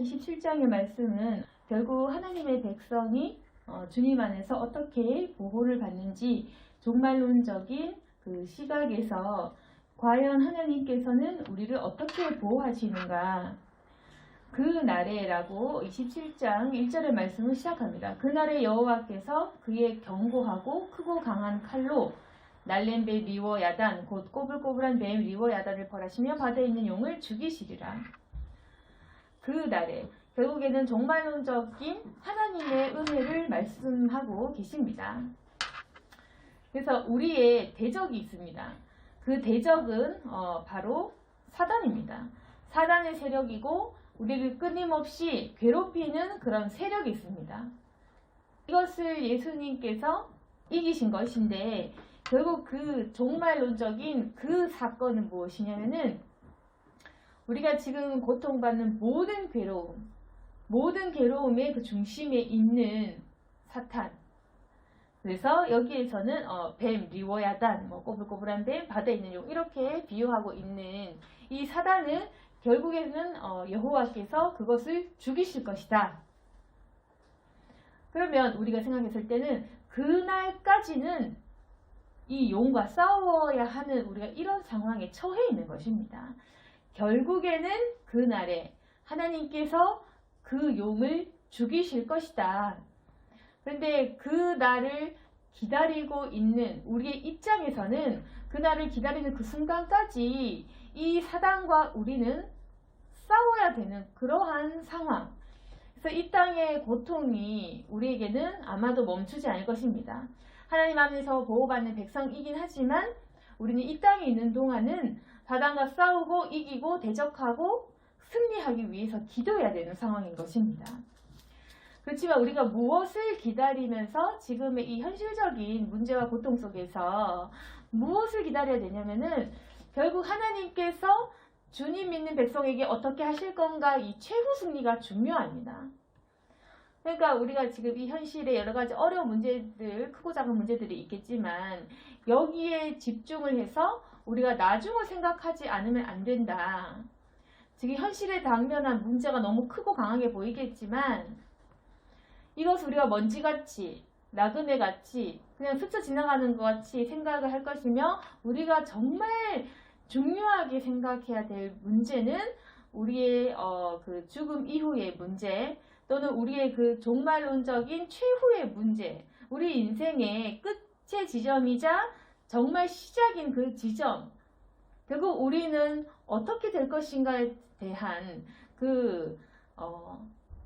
27장의 말씀은 결국 하나님의 백성이 주님 안에서 어떻게 보호를 받는지 종말론적인 그 시각에서 과연 하나님께서는 우리를 어떻게 보호하시는가, 그날에라고 27장 1절의 말씀을 시작합니다. 그날에 여호와께서 그의 견고하고 크고 강한 칼로 날랜 뱀 리워 야단 곧 꼬불꼬불한 뱀 리워 야단을 벌하시며 바다에 있는 용을 죽이시리라. 그날에 결국에는 종말론적인 하나님의 은혜를 말씀하고 계십니다. 그래서 우리의 대적이 있습니다. 그 대적은 바로 사단입니다. 사단의 세력이고 우리를 끊임없이 괴롭히는 그런 세력이 있습니다. 이것을 예수님께서 이기신 것인데 결국 그 종말론적인 그 사건은 무엇이냐면은 우리가 지금 고통받는 모든 괴로움의 그 중심에 있는 사탄. 그래서 여기에서는 뱀, 리워야단, 꼬불꼬불한 뱀, 바다에 있는 용 이렇게 비유하고 있는 이 사단은 결국에는 여호와께서 그것을 죽이실 것이다. 그러면 우리가 생각했을 때는 그날까지는 이 용과 싸워야 하는 우리가 이런 상황에 처해 있는 것입니다. 결국에는 그날에 하나님께서 그 용을 죽이실 것이다. 그런데 그 날을 기다리고 있는 우리의 입장에서는 그날을 기다리는 그 순간까지 이 사단과 우리는 싸워야 되는 그러한 상황. 그래서 이 땅의 고통이 우리에게는 아마도 멈추지 않을 것입니다. 하나님 안에서 보호받는 백성이긴 하지만 우리는 이 땅에 있는 동안은 사단과 싸우고 이기고 대적하고 승리하기 위해서 기도해야 되는 상황인 것입니다. 그렇지만 우리가 무엇을 기다리면서 지금의 이 현실적인 문제와 고통 속에서 무엇을 기다려야 되냐면은 결국 하나님께서 주님 믿는 백성에게 어떻게 하실 건가, 이 최후 승리가 중요합니다. 그러니까 우리가 지금 이 현실에 여러 가지 어려운 문제들, 크고 작은 문제들이 있겠지만 여기에 집중을 해서 우리가 나중을 생각하지 않으면 안 된다. 지금 현실에 당면한 문제가 너무 크고 강하게 보이겠지만 이것을 우리가 먼지같이 나그네같이 그냥 스쳐 지나가는 것 같이 생각을 할 것이며 우리가 정말 중요하게 생각해야 될 문제는 우리의 그 죽음 이후의 문제 또는 우리의 그 종말론적인 최후의 문제, 우리 인생의 끝의 지점이자 정말 시작인 그 지점, 결국 우리는 어떻게 될 것인가에 대한 그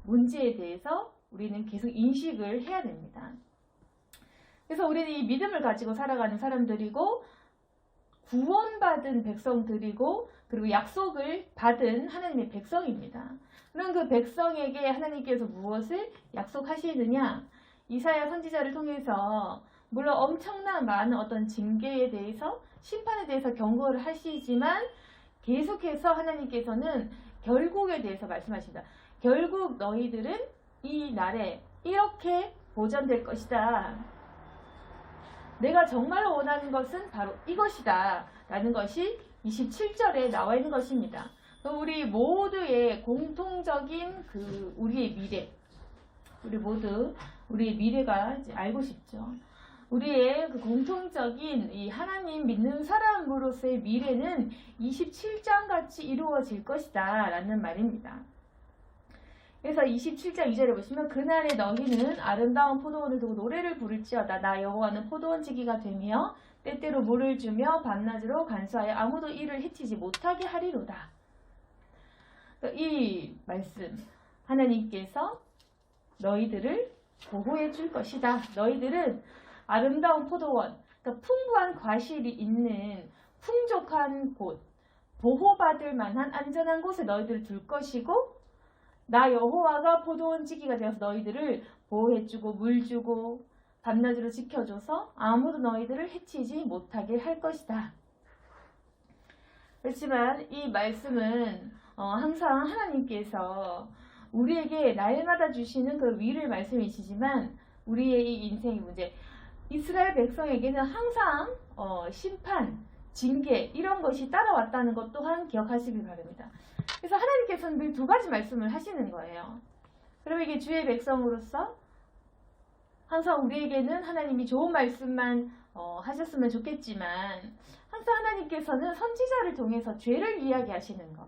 문제에 대해서 우리는 계속 인식을 해야 됩니다. 그래서 우리는 이 믿음을 가지고 살아가는 사람들이고 구원받은 백성들이고 그리고 약속을 받은 하나님의 백성입니다. 그럼 그 백성에게 하나님께서 무엇을 약속하시느냐? 이사야 선지자를 통해서 물론 엄청난 많은 어떤 징계에 대해서 심판에 대해서 경고를 하시지만 계속해서 하나님께서는 결국에 대해서 말씀하신다. 결국 너희들은 이 날에 이렇게 보전될 것이다. 내가 정말로 원하는 것은 바로 이것이다. 라는 것이 27절에 나와 있는 것입니다. 우리 모두의 공통적인 그 우리의 미래, 우리 모두 우리의 미래가 이제 알고 싶죠. 우리의 그 공통적인 이 하나님 믿는 사람으로서의 미래는 27장 같이 이루어질 것이다 라는 말입니다. 그래서 27장 2절에 보시면 그날에 너희는 아름다운 포도원을 두고 노래를 부를지어다. 나 여호와는 포도원 지기가 되며 때때로 물을 주며 밤낮으로 간수하여 아무도 이를 해치지 못하게 하리로다. 이 말씀, 하나님께서 너희들을 보호해 줄 것이다. 너희들은 아름다운 포도원, 그러니까 풍부한 과실이 있는 풍족한 곳, 보호받을 만한 안전한 곳에 너희들을 둘 것이고 나 여호와가 포도원 지기가 되어서 너희들을 보호해주고 물주고 밤낮으로 지켜줘서 아무도 너희들을 해치지 못하게 할 것이다. 그렇지만 이 말씀은 항상 하나님께서 우리에게 날마다 주시는 그 위를 말씀이시지만 우리의 이 인생의 문제, 이스라엘 백성에게는 항상 심판, 징계 이런 것이 따라왔다는 것 또한 기억하시길 바랍니다. 그래서 하나님께서는 늘 두 가지 말씀을 하시는 거예요. 그러면 이게 주의 백성으로서 항상 우리에게는 하나님이 좋은 말씀만 하셨으면 좋겠지만 항상 하나님께서는 선지자를 통해서 죄를 이야기하시는 것,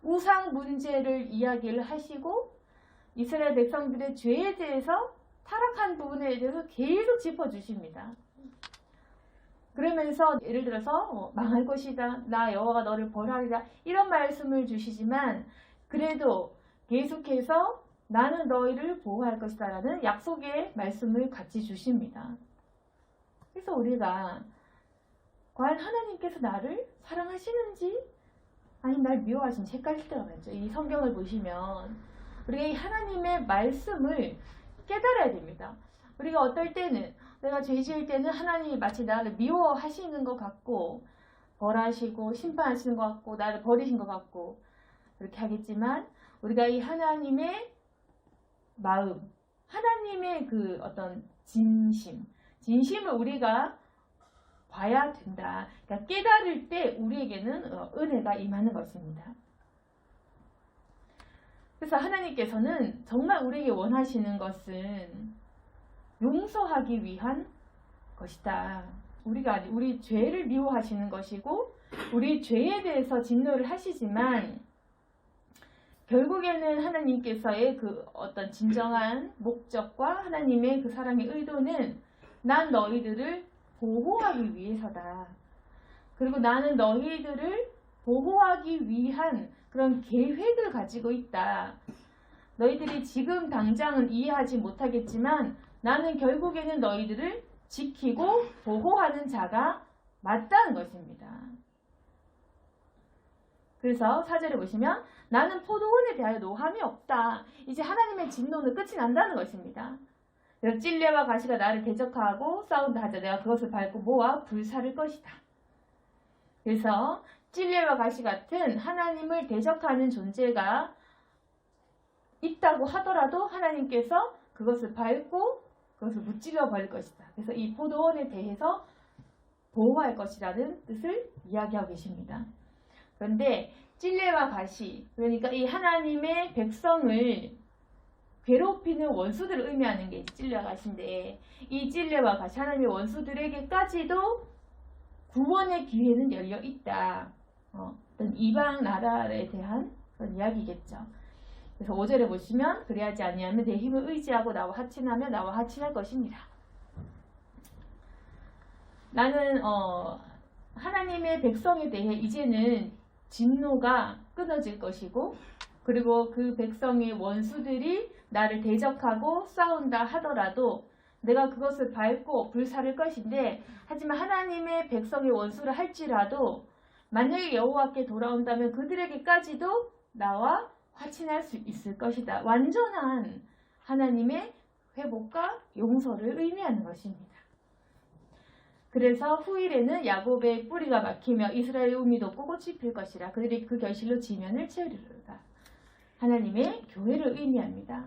우상 문제를 이야기를 하시고 이스라엘 백성들의 죄에 대해서 타락한 부분에 대해서 계속 짚어주십니다. 그러면서 예를 들어서 망할 것이다, 나 여호와가 너를 벌하리라 이런 말씀을 주시지만 그래도 계속해서 나는 너희를 보호할 것이다 라는 약속의 말씀을 같이 주십니다. 그래서 우리가 과연 하나님께서 나를 사랑하시는지 아니면 날 미워하시는지 헷갈릴 때가 많죠. 이 성경을 보시면 우리가 이 하나님의 말씀을 깨달아야 됩니다. 우리가 어떨 때는 내가 죄 지을 때는 하나님이 마치 나를 미워하시는 것 같고 벌하시고 심판하시는 것 같고 나를 버리신 것 같고 그렇게 하겠지만 우리가 이 하나님의 마음, 하나님의 그 어떤 진심을 우리가 봐야 된다. 그러니까 깨달을 때 우리에게는 은혜가 임하는 것입니다. 그래서 하나님께서는 정말 우리에게 원하시는 것은 용서하기 위한 것이다. 우리가 우리 죄를 미워하시는 것이고 우리 죄에 대해서 진노를 하시지만 결국에는 하나님께서의 그 어떤 진정한 목적과 하나님의 그 사랑의 의도는 난 너희들을 보호하기 위해서다. 그리고 나는 너희들을 보호하기 위한 그런 계획을 가지고 있다. 너희들이 지금 당장은 이해하지 못하겠지만 나는 결국에는 너희들을 지키고 보호하는 자가 맞다는 것입니다. 그래서 4절에 보시면 나는 포도원에 대하여 노함이 없다. 이제 하나님의 진노는 끝이 난다는 것입니다. 그래서 찔레와 가시가 나를 대적하고 싸운다 하자 내가 그것을 밟고 모아 불사를 것이다. 그래서 찔레와 가시 같은 하나님을 대적하는 존재가 있다고 하더라도 하나님께서 그것을 밟고 그것을 무찔러 버릴 것이다. 그래서 이 포도원에 대해서 보호할 것이라는 뜻을 이야기하고 계십니다. 그런데 찔레와 가시, 그러니까 이 하나님의 백성을 괴롭히는 원수들을 의미하는 게 찔레와 가시인데 이 찔레와 가시, 하나님의 원수들에게까지도 구원의 기회는 열려 있다. 어떤 이방 나라에 대한 그런 이야기겠죠. 그래서 5절에 보시면 그래야지 아니하면 내 힘을 의지하고 나와 하친하며 나와 하친할 것입니다. 나는 하나님의 백성에 대해 이제는 진노가 끊어질 것이고 그리고 그 백성의 원수들이 나를 대적하고 싸운다 하더라도 내가 그것을 밟고 불사를 것인데 하지만 하나님의 백성의 원수를 할지라도 만약에 여호와께 돌아온다면 그들에게까지도 나와 화친할 수 있을 것이다. 완전한 하나님의 회복과 용서를 의미하는 것입니다. 그래서 후일에는 야곱의 뿌리가 막히며 이스라엘의 우미 돋고 꽃이 필 것이라 그들이 그 결실로 지면을 채우리로다. 하나님의 교회를 의미합니다.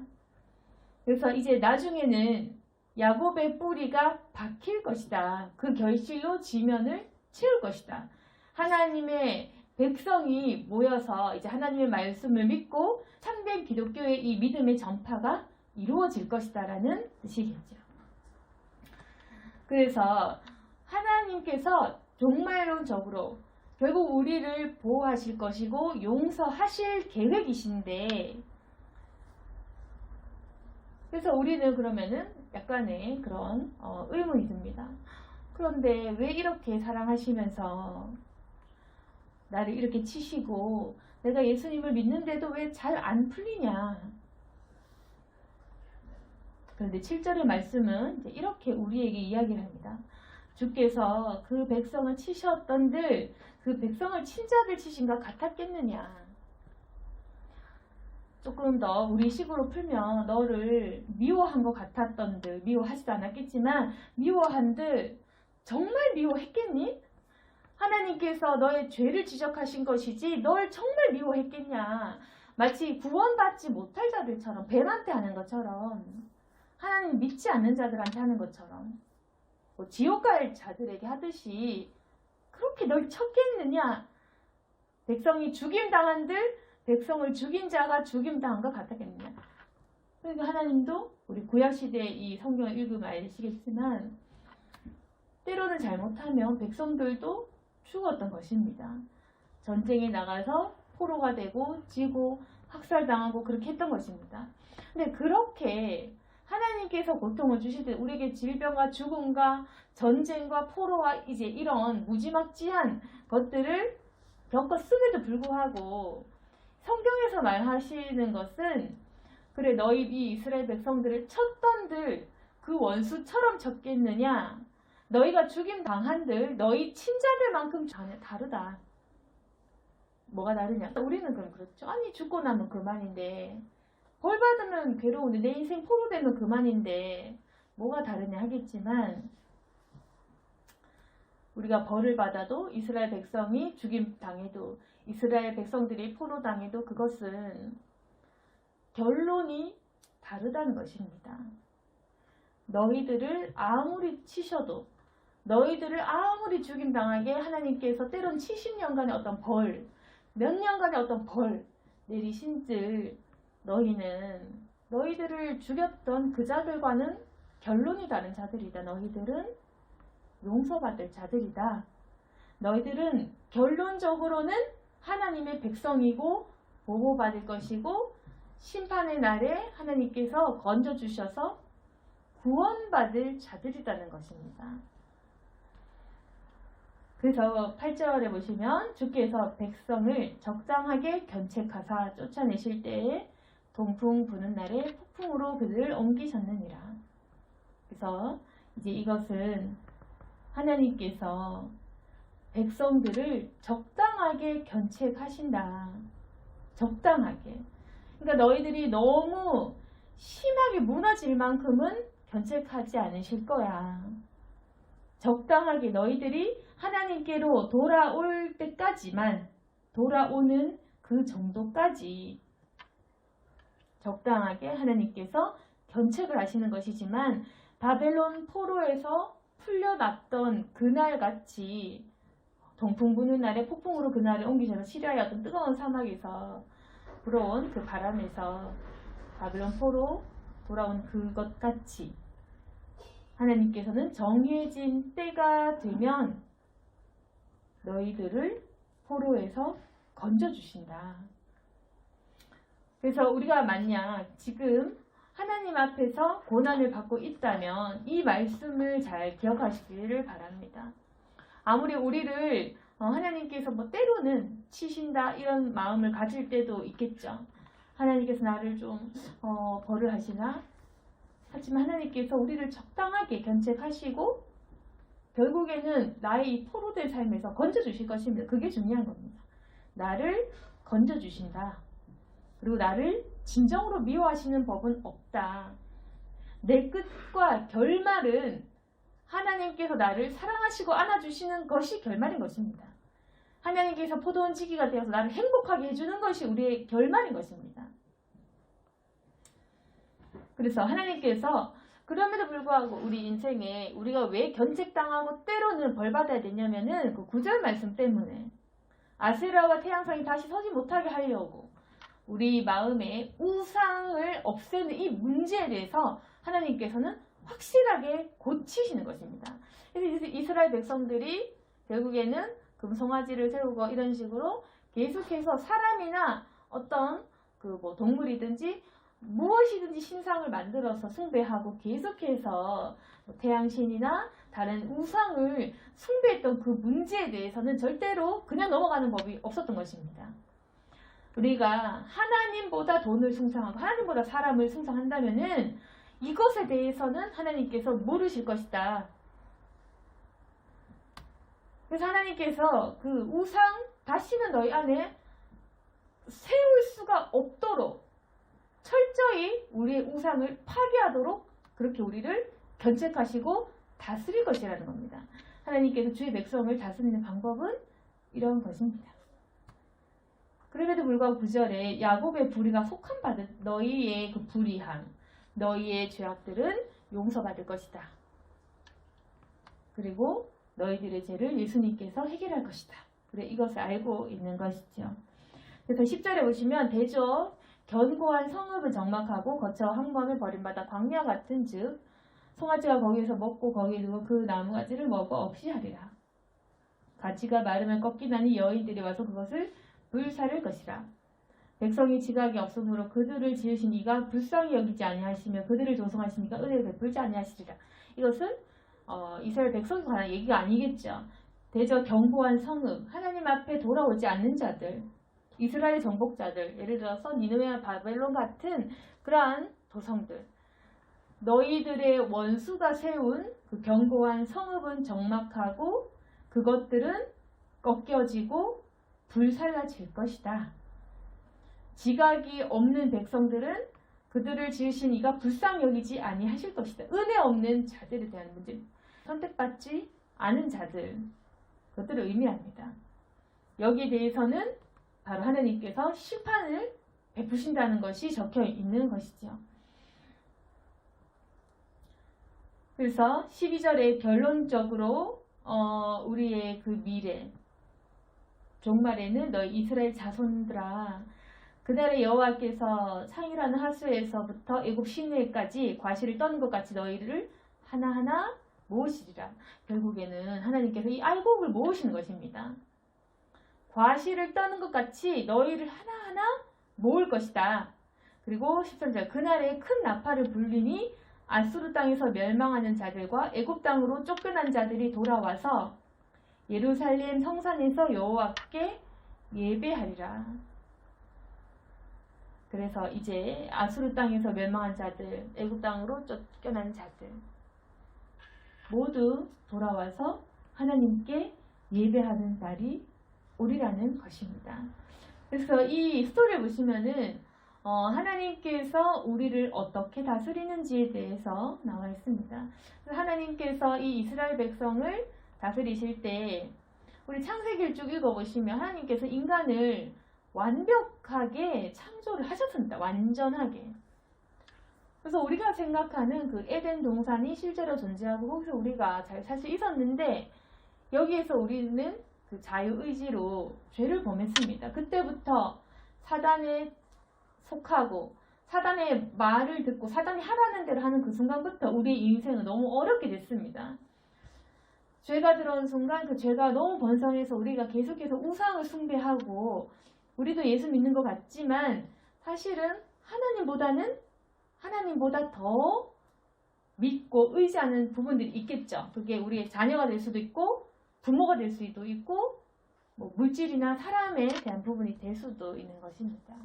그래서 이제 나중에는 야곱의 뿌리가 박힐 것이다. 그 결실로 지면을 채울 것이다. 하나님의 백성이 모여서 이제 하나님의 말씀을 믿고 참된 기독교의 이 믿음의 전파가 이루어질 것이다 라는 뜻이겠죠. 그래서 하나님께서 종말론적으로 결국 우리를 보호하실 것이고 용서하실 계획이신데 그래서 우리는 그러면은 약간의 그런 의문이 듭니다. 그런데 왜 이렇게 사랑하시면서 나를 이렇게 치시고 내가 예수님을 믿는데도 왜 잘 안 풀리냐. 그런데 7절의 말씀은 이제 이렇게 우리에게 이야기를 합니다. 주께서 그 백성을 치셨던들 그 백성을 친자들 치신 것 같았겠느냐. 조금 더 우리 식으로 풀면 너를 미워한 것 같았던들 미워하지도 않았겠지만 미워한들 정말 미워했겠니? 하나님께서 너의 죄를 지적하신 것이지 널 정말 미워했겠냐. 마치 구원받지 못할 자들처럼 뱀한테 하는 것처럼 하나님 믿지 않는 자들한테 하는 것처럼 지옥 갈 자들에게 하듯이 그 그렇게 널 쳤겠느냐? 백성이 죽임당한들 백성을 죽인 자가 죽임당한 것 같았겠느냐? 그러니까 하나님도 우리 구약시대의 이 성경을 읽으면 아시겠지만 때로는 잘못하면 백성들도 죽었던 것입니다. 전쟁에 나가서 포로가 되고 지고 학살당하고 그렇게 했던 것입니다. 근데 그렇게 하나님께서 고통을 주시듯 우리에게 질병과 죽음과 전쟁과 포로와 이제 이런 무지막지한 것들을 겪었음에도 불구하고 성경에서 말하시는 것은 그래 너희 이 이스라엘 백성들을 쳤던들 그 원수처럼 쳤겠느냐? 너희가 죽임 당한들 너희 친자들만큼 다르다. 뭐가 다르냐? 우리는 그럼 그렇죠. 아니 죽고 나면 그만인데 벌 받으면 괴로운데 내 인생 포로 되면 그만인데 뭐가 다르냐 하겠지만 우리가 벌을 받아도 이스라엘 백성이 죽임 당해도 이스라엘 백성들이 포로 당해도 그것은 결론이 다르다는 것입니다. 너희들을 아무리 치셔도 너희들을 아무리 죽임 당하게 하나님께서 때론 70년간의 어떤 벌, 몇 년간의 어떤 벌 내리신들 너희는 너희들을 죽였던 그 자들과는 결론이 다른 자들이다. 너희들은 용서받을 자들이다. 너희들은 결론적으로는 하나님의 백성이고 보호받을 것이고 심판의 날에 하나님께서 건져주셔서 구원받을 자들이라는 것입니다. 그래서 8절에 보시면 주께서 백성을 적당하게 견책하사 쫓아내실 때에 동풍 부는 날에 폭풍으로 그들을 옮기셨느니라. 그래서 이제 이것은 하나님께서 백성들을 적당하게 견책하신다. 적당하게. 그러니까 너희들이 너무 심하게 무너질 만큼은 견책하지 않으실 거야. 적당하게 너희들이 하나님께로 돌아올 때까지만 돌아오는 그 정도까지 적당하게 하나님께서 견책을 하시는 것이지만 바벨론 포로에서 풀려났던 그날같이 동풍 부는 날에 폭풍으로 그날을 옮기셔서 시리아의 어떤 뜨거운 사막에서 불어온 그 바람에서 바벨론 포로 돌아온 그것 같이 하나님께서는 정해진 때가 되면 너희들을 포로에서 건져주신다. 그래서 우리가 만약 지금 하나님 앞에서 고난을 받고 있다면 이 말씀을 잘 기억하시기를 바랍니다. 아무리 우리를 하나님께서 뭐 때로는 치신다 이런 마음을 가질 때도 있겠죠. 하나님께서 나를 좀 벌을 하시나? 하지만 하나님께서 우리를 적당하게 견책하시고 결국에는 나의 이 포로된 삶에서 건져주실 것입니다. 그게 중요한 겁니다. 나를 건져주신다. 그리고 나를 진정으로 미워하시는 법은 없다. 내 끝과 결말은 하나님께서 나를 사랑하시고 안아주시는 것이 결말인 것입니다. 하나님께서 포도원 지기가 되어서 나를 행복하게 해주는 것이 우리의 결말인 것입니다. 그래서 하나님께서 그럼에도 불구하고 우리 인생에 우리가 왜 견책당하고 때로는 벌받아야 되냐면은 그 9절 말씀 때문에 아세라와 태양상이 다시 서지 못하게 하려고 우리 마음에 우상을 없애는 이 문제에 대해서 하나님께서는 확실하게 고치시는 것입니다. 그래서 이스라엘 백성들이 결국에는 금송아지를 세우고 이런 식으로 계속해서 사람이나 어떤 그 뭐 동물이든지 무엇이든지 신상을 만들어서 숭배하고 계속해서 태양신이나 다른 우상을 숭배했던 그 문제에 대해서는 절대로 그냥 넘어가는 법이 없었던 것입니다. 우리가 하나님보다 돈을 숭상하고 하나님보다 사람을 숭상한다면은 이것에 대해서는 하나님께서 모르실 것이다. 그래서 하나님께서 그 우상 다시는 너희 안에 세울 수가 없도록 철저히 우리의 우상을 파괴하도록 그렇게 우리를 견책하시고 다스릴 것이라는 겁니다. 하나님께서 주의 백성을 다스리는 방법은 이런 것입니다. 그럼에도 불구하고 9절에 야곱의 불의가 속함받은 너희의 그 불의함, 너희의 죄악들은 용서받을 것이다. 그리고 너희들의 죄를 예수님께서 해결할 것이다. 그래, 이것을 알고 있는 것이죠. 그래서 10절에 보시면 대저 견고한 성읍은 적막하고 거쳐 항범에 버림받아 광야 같은 즉 송아지가 거기에서 먹고 거기에 두고 그 나무가지를 먹어 없이 하리라. 가지가 마르면 꺾이나니 여인들이 와서 그것을 불사를 것이라. 백성이 지각이 없으므로 그들을 지으신 이가 불쌍히 여기지 아니하시며 그들을 조성하신 이가 은혜를 베풀지 아니하시리라. 이것은 이스라엘 백성에 관한 얘기가 아니겠죠. 대저 견고한 성읍, 하나님 앞에 돌아오지 않는 자들, 이스라엘 정복자들, 예를 들어서 니느웨와 바벨론 같은 그러한 도성들, 너희들의 원수가 세운 그 견고한 성읍은 적막하고 그것들은 꺾여지고 불살라질 것이다. 지각이 없는 백성들은 그들을 지으신 이가 불쌍히 여기지 아니하실 것이다. 은혜 없는 자들에 대한 문제, 선택받지 않은 자들, 그것들을 의미합니다. 여기에 대해서는 바로 하나님께서 심판을 베푸신다는 것이 적혀 있는 것이죠. 그래서 12절에 결론적으로 우리의 그 미래, 종말에는 너희 이스라엘 자손들아, 그날의 여호와께서 창이라는 하수에서부터 애굽 시내까지 과실을 떠는 것 같이 너희를 하나하나 모으시리라. 결국에는 하나님께서 이 알곡을 모으시는 것입니다. 과실을 떠는 것 같이 너희를 하나하나 모을 것이다. 그리고 13절 그날에 큰 나팔을 불리니 아수르 땅에서 멸망하는 자들과 애굽 땅으로 쫓겨난 자들이 돌아와서 예루살렘 성산에서 여호와께 예배하리라. 그래서 이제 아수르 땅에서 멸망한 자들, 애굽 땅으로 쫓겨난 자들 모두 돌아와서 하나님께 예배하는 날이 오리라는 것입니다. 그래서 이 스토리를 보시면은 하나님께서 우리를 어떻게 다스리는지에 대해서 나와 있습니다. 하나님께서 이 이스라엘 백성을 다스리실 때 우리 창세기를 쭉 읽어보시면 하나님께서 인간을 완벽하게 창조를 하셨습니다. 완전하게. 그래서 우리가 생각하는 그 에덴 동산이 실제로 존재하고 거기서 우리가 잘 살 수 있었는데 여기에서 우리는 그 자유의지로 죄를 범했습니다. 그때부터 사단에 속하고 사단의 말을 듣고 사단이 하라는 대로 하는 그 순간부터 우리의 인생은 너무 어렵게 됐습니다. 죄가 들어온 순간 그 죄가 너무 번성해서 우리가 계속해서 우상을 숭배하고 우리도 예수 믿는 것 같지만 사실은 하나님보다 더 믿고 의지하는 부분들이 있겠죠. 그게 우리의 자녀가 될 수도 있고 부모가 될 수도 있고 물질이나 사람에 대한 부분이 될 수도 있는 것입니다.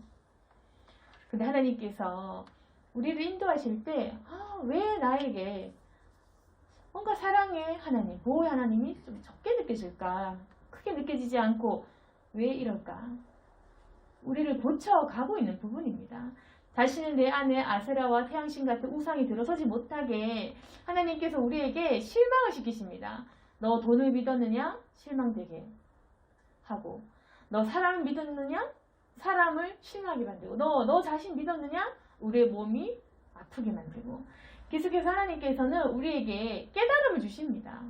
근데 하나님께서 우리를 인도하실 때 왜 나에게 뭔가 사랑의 하나님, 보호의 하나님이 좀 적게 느껴질까? 크게 느껴지지 않고 왜 이럴까? 우리를 고쳐가고 있는 부분입니다. 자신은 내 안에 아세라와 태양신 같은 우상이 들어서지 못하게 하나님께서 우리에게 실망을 시키십니다. 너 돈을 믿었느냐? 실망되게 하고 너 사람을 믿었느냐? 사람을 실망하게 만들고 너 자신 믿었느냐? 우리의 몸이 아프게 만들고 계속해서 하나님께서는 우리에게 깨달음을 주십니다.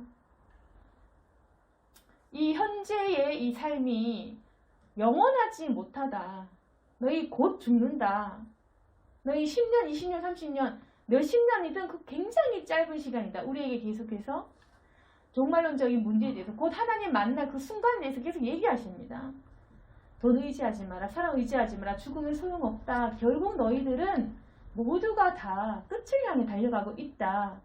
이 현재의 이 삶이 영원하지 못하다. 너희 곧 죽는다. 너희 10년, 20년, 30년, 몇십 년이든 그 굉장히 짧은 시간이다. 우리에게 계속해서 종말론적인 문제에 대해서 곧 하나님 만날 그 순간에 대해서 계속 얘기하십니다. 돈 의지하지 마라. 사람 의지하지 마라. 죽으면 소용없다. 결국 너희들은 모두가 다 끝을 향해 달려가고 있다.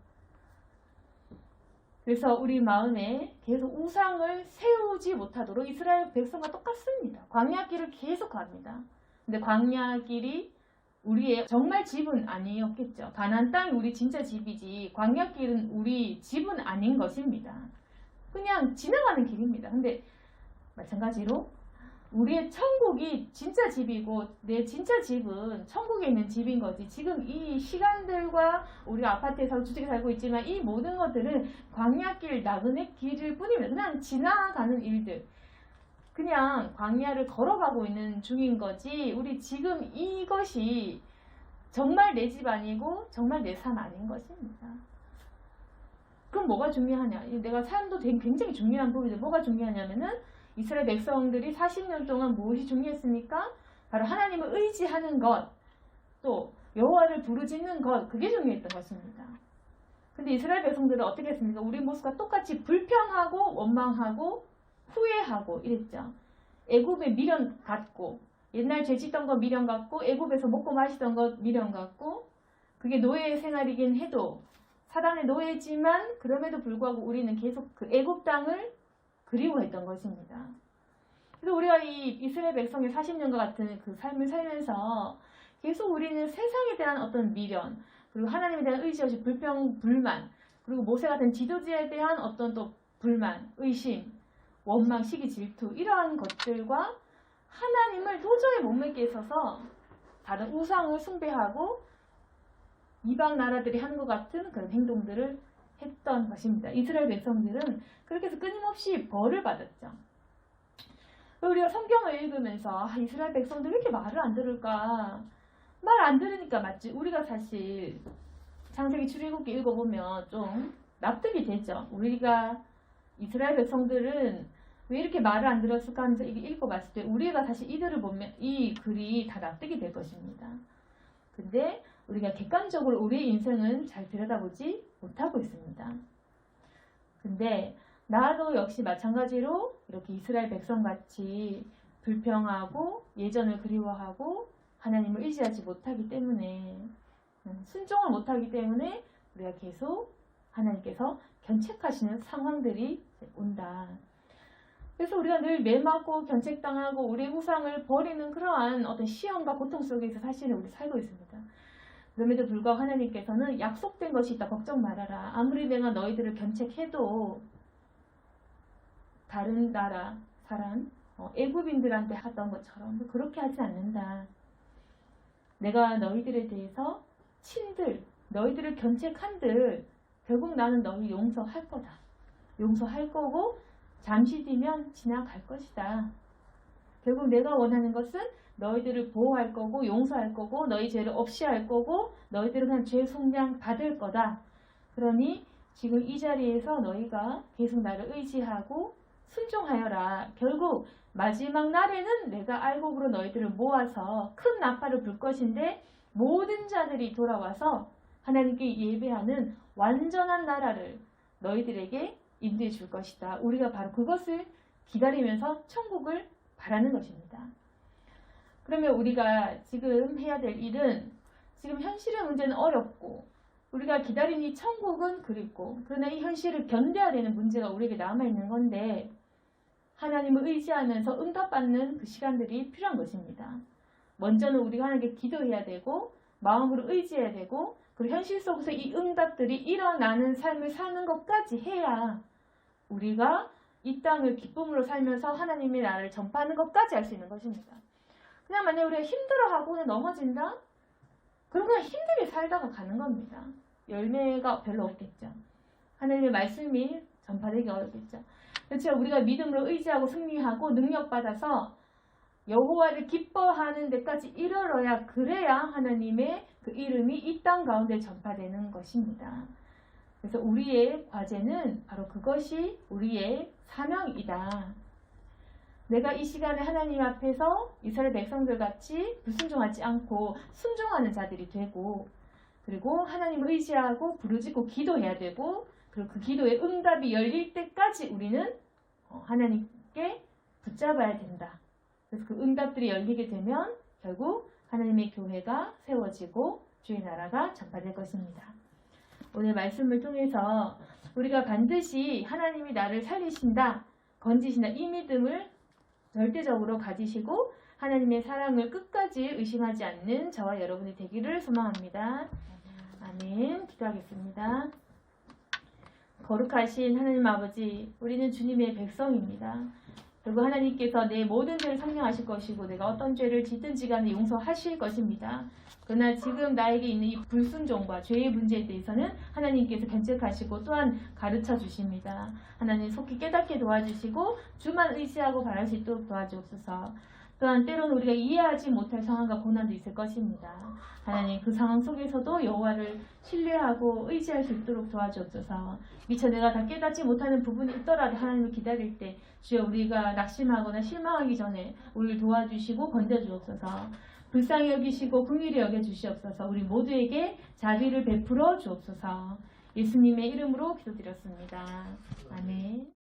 그래서 우리 마음에 계속 우상을 세우지 못하도록 이스라엘 백성과 똑같습니다. 광야길을 계속 갑니다. 근데 광야길이 우리의 정말 집은 아니었겠죠. 가나안 땅이 우리 진짜 집이지 광야길은 우리 집은 아닌 것입니다. 그냥 지나가는 길입니다. 근데 마찬가지로 우리의 천국이 진짜 집이고 내 진짜 집은 천국에 있는 집인 거지. 지금 이 시간들과 우리가 아파트에 살고 주택에 살고 있지만 이 모든 것들은 광야길 나그네 길일 뿐입니다. 그냥 지나가는 일들. 그냥 광야를 걸어가고 있는 중인 거지 우리 지금 이것이 정말 내 집 아니고 정말 내 삶 아닌 것입니다. 그럼 뭐가 중요하냐? 내가 삶도 굉장히 중요한 부분인데 뭐가 중요하냐면은 이스라엘 백성들이 40년 동안 무엇이 중요했습니까? 바로 하나님을 의지하는 것, 또 여호와를 부르짖는 것, 그게 중요했던 것입니다. 근데 이스라엘 백성들은 어떻게 했습니까? 우리 모습과 똑같이 불평하고 원망하고 후회하고 이랬죠. 애굽에 미련 갖고, 옛날 죄 짓던 거 미련 갖고, 애굽에서 먹고 마시던 거 미련 갖고, 그게 노예 생활이긴 해도 사단의 노예지만 그럼에도 불구하고 우리는 계속 그 애굽 땅을 그리워했던 것입니다. 그래서 우리가 이 이스라엘 백성의 40년과 같은 그 삶을 살면서 계속 우리는 세상에 대한 어떤 미련, 그리고 하나님에 대한 의지 없이 불평, 불만, 그리고 모세 같은 지도자에 대한 어떤 또 불만, 의심, 원망, 시기, 질투 이러한 것들과 하나님을 도저히 못 믿게 있어서 다른 우상을 숭배하고 이방 나라들이 하는 것 같은 그런 행동들을 했던 것입니다. 이스라엘 백성들은 그렇게 해서 끊임없이 벌을 받았죠. 우리가 성경을 읽으면서 이스라엘 백성들 왜 이렇게 말을 안 들을까? 말 안 들으니까 맞지. 우리가 사실 창세기 출애굽기 읽어보면 좀 납득이 되죠. 우리가 이스라엘 백성들은 왜 이렇게 말을 안 들었을까 하면서 이게 읽어봤을 때 우리가 사실 이들을 보면 이 글이 다 납득이 될 것입니다. 근데 우리가 객관적으로 우리의 인생은 잘 들여다보지 못하고 있습니다. 근데 나도 역시 마찬가지로 이렇게 이스라엘 백성같이 불평하고 예전을 그리워하고 하나님을 의지하지 못하기 때문에 순종을 못하기 때문에 우리가 계속 하나님께서 견책하시는 상황들이 온다. 그래서 우리가 늘 매맞고 견책당하고 우리의 우상을 버리는 그러한 어떤 시험과 고통 속에서 사실은 우리 살고 있습니다. 그럼에도 불구하고 하나님께서는 약속된 것이 있다. 걱정 말아라. 아무리 내가 너희들을 견책해도 다른 나라 사람 애굽인들한테 하던 것처럼 그렇게 하지 않는다. 내가 너희들에 대해서 친들, 너희들을 견책한들 결국 나는 너희 용서할 거다. 용서할 거고 잠시 뒤면 지나갈 것이다. 결국 내가 원하는 것은 너희들을 보호할 거고 용서할 거고 너희 죄를 없이 할 거고 너희들은 그냥 죄 속량 받을 거다. 그러니 지금 이 자리에서 너희가 계속 나를 의지하고 순종하여라. 결국 마지막 날에는 내가 알곡으로 너희들을 모아서 큰 나팔을 불 것인데 모든 자들이 돌아와서 하나님께 예배하는 완전한 나라를 너희들에게 인도해 줄 것이다. 우리가 바로 그것을 기다리면서 천국을 바라는 것입니다. 그러면 우리가 지금 해야 될 일은 지금 현실의 문제는 어렵고 우리가 기다린 이 천국은 그립고 그러나 이 현실을 견뎌야 되는 문제가 우리에게 남아있는 건데 하나님을 의지하면서 응답받는 그 시간들이 필요한 것입니다. 먼저는 우리가 하나님께 기도해야 되고 마음으로 의지해야 되고 그리고 현실 속에서 이 응답들이 일어나는 삶을 사는 것까지 해야 우리가 이 땅을 기쁨으로 살면서 하나님의 나라를 전파하는 것까지 할 수 있는 것입니다. 그냥 만약에 우리가 힘들어하고 그냥 넘어진다? 그럼 그냥 힘들게 살다가 가는 겁니다. 열매가 별로 없겠죠. 하나님의 말씀이 전파되기 어렵겠죠. 그렇죠. 우리가 믿음으로 의지하고 승리하고 능력받아서 여호와를 기뻐하는 데까지 이르러야 그래야 하나님의 그 이름이 이 땅 가운데 전파되는 것입니다. 그래서 우리의 과제는 바로 그것이 우리의 사명이다. 내가 이 시간에 하나님 앞에서 이스라엘 백성들 같이 불순종하지 않고 순종하는 자들이 되고 그리고 하나님을 의지하고 부르짖고 기도해야 되고 그리고 그 기도의 응답이 열릴 때까지 우리는 하나님께 붙잡아야 된다. 그래서 그 응답들이 열리게 되면 결국 하나님의 교회가 세워지고 주의 나라가 전파될 것입니다. 오늘 말씀을 통해서 우리가 반드시 하나님이 나를 살리신다, 건지신다 이 믿음을 절대적으로 가지시고 하나님의 사랑을 끝까지 의심하지 않는 저와 여러분이 되기를 소망합니다. 아멘. 기도하겠습니다. 거룩하신 하나님 아버지, 우리는 주님의 백성입니다. 그리고 하나님께서 내 모든 죄를 상량하실 것이고 내가 어떤 죄를 짓든지 간에 용서하실 것입니다. 그러나 지금 나에게 있는 이 불순종과 죄의 문제에 대해서는 하나님께서 견책하시고 또한 가르쳐 주십니다. 하나님 속히 깨닫게 도와주시고 주만 의지하고 바랄 수 있도록 도와주옵소서. 또한 때로는 우리가 이해하지 못할 상황과 고난도 있을 것입니다. 하나님 그 상황 속에서도 여호와를 신뢰하고 의지할 수 있도록 도와주옵소서. 미처 내가 다 깨닫지 못하는 부분이 있더라도 하나님을 기다릴 때 주여 우리가 낙심하거나 실망하기 전에 우리를 도와주시고 건져주옵소서. 불쌍히 여기시고 긍휼히 여겨주시옵소서. 우리 모두에게 자비를 베풀어 주옵소서. 예수님의 이름으로 기도드렸습니다. 아멘.